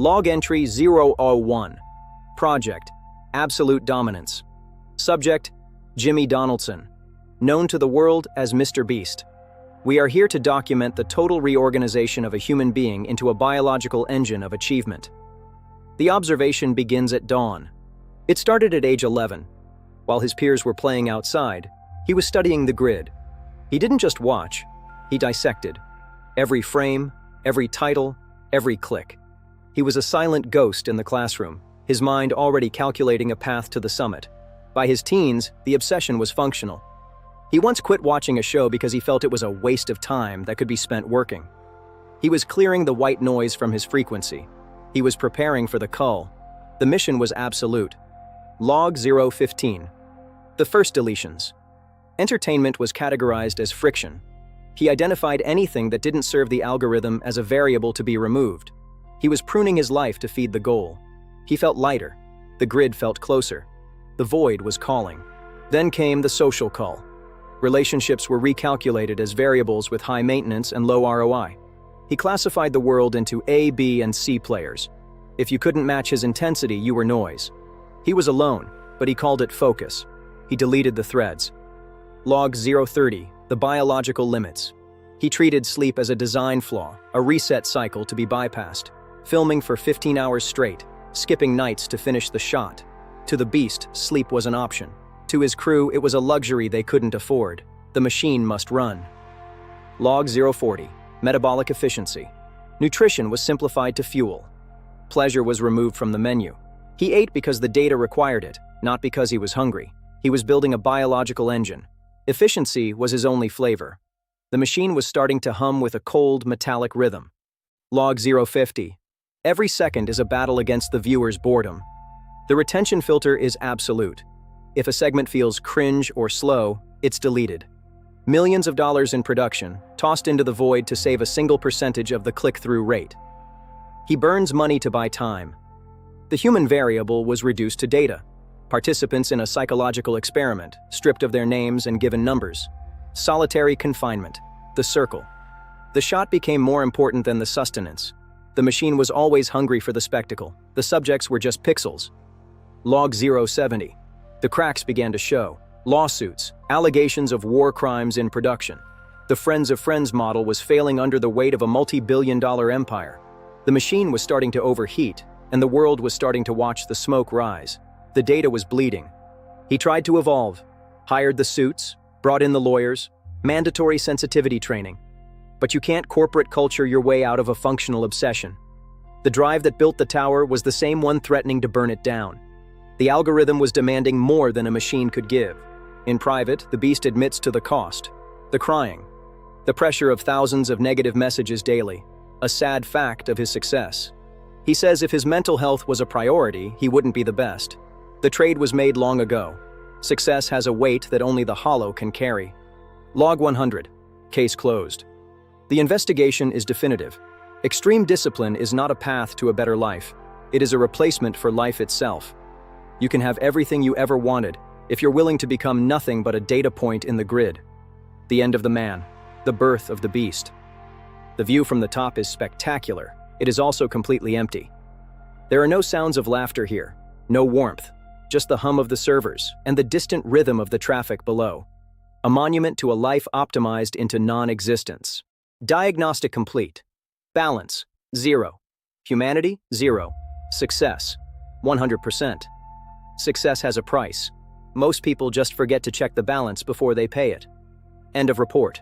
Log entry 001. Project: Absolute Dominance. Subject: Jimmy Donaldson, known to the world as MrBeast. We are here to document the total reorganization of a human being into a biological engine of achievement. The observation begins at dawn. It started at age 11. While his peers were playing outside, he was studying the grid. He didn't just watch, he dissected. Every frame, every title, every click. He was a silent ghost in the classroom, his mind already calculating a path to the summit. By his teens, the obsession was functional. He once quit watching a show because he felt it was a waste of time that could be spent working. He was clearing the white noise from his frequency. He was preparing for the cull. The mission was absolute. Log 015. The first deletions. Entertainment was categorized as friction. He identified anything that didn't serve the algorithm as a variable to be removed. He was pruning his life to feed the goal. He felt lighter. The grid felt closer. The void was calling. Then came the social call. Relationships were recalculated as variables with high maintenance and low ROI. He classified the world into A, B, and C players. If you couldn't match his intensity, you were noise. He was alone, but he called it focus. He deleted the threads. Log 030, the biological limits. He treated sleep as a design flaw, a reset cycle to be bypassed. Filming for 15 hours straight, skipping nights to finish the shot. To the beast, sleep was an option. To his crew, it was a luxury they couldn't afford. The machine must run. Log 040, metabolic efficiency. Nutrition was simplified to fuel. Pleasure was removed from the menu. He ate because the data required it, not because he was hungry. He was building a biological engine. Efficiency was his only flavor. The machine was starting to hum with a cold, metallic rhythm. Log 050. Every second is a battle against the viewer's boredom. The retention filter is absolute. If a segment feels cringe or slow, it's deleted. Millions of dollars in production, tossed into the void to save a single percentage of the click-through rate. He burns money to buy time. The human variable was reduced to data. Participants in a psychological experiment, stripped of their names and given numbers. Solitary confinement. The circle. The shot became more important than the sustenance. The machine was always hungry for the spectacle. The subjects were just pixels. Log 070. The cracks began to show. Lawsuits, allegations of war crimes in production. The Friends of Friends model was failing under the weight of a multi-billion-dollar empire. The machine was starting to overheat, and the world was starting to watch the smoke rise. The data was bleeding. He tried to evolve, hired the suits, brought in the lawyers, mandatory sensitivity training. But you can't corporate culture your way out of a functional obsession. The drive that built the tower was the same one threatening to burn it down. The algorithm was demanding more than a machine could give. In private, the beast admits to the cost, the crying, the pressure of thousands of negative messages daily, a sad fact of his success. He says if his mental health was a priority, he wouldn't be the best. The trade was made long ago. Success has a weight that only the hollow can carry. Log 100. Case closed. The investigation is definitive. Extreme discipline is not a path to a better life. It is a replacement for life itself. You can have everything you ever wanted if you're willing to become nothing but a data point in the grid. The end of the man. The birth of the beast. The view from the top is spectacular. It is also completely empty. There are no sounds of laughter here, no warmth, just the hum of the servers and the distant rhythm of the traffic below. A monument to a life optimized into non-existence. Diagnostic complete. Balance, 0. Humanity, 0. Success, 100%. Success has a price. Most people just forget to check the balance before they pay it. End of report.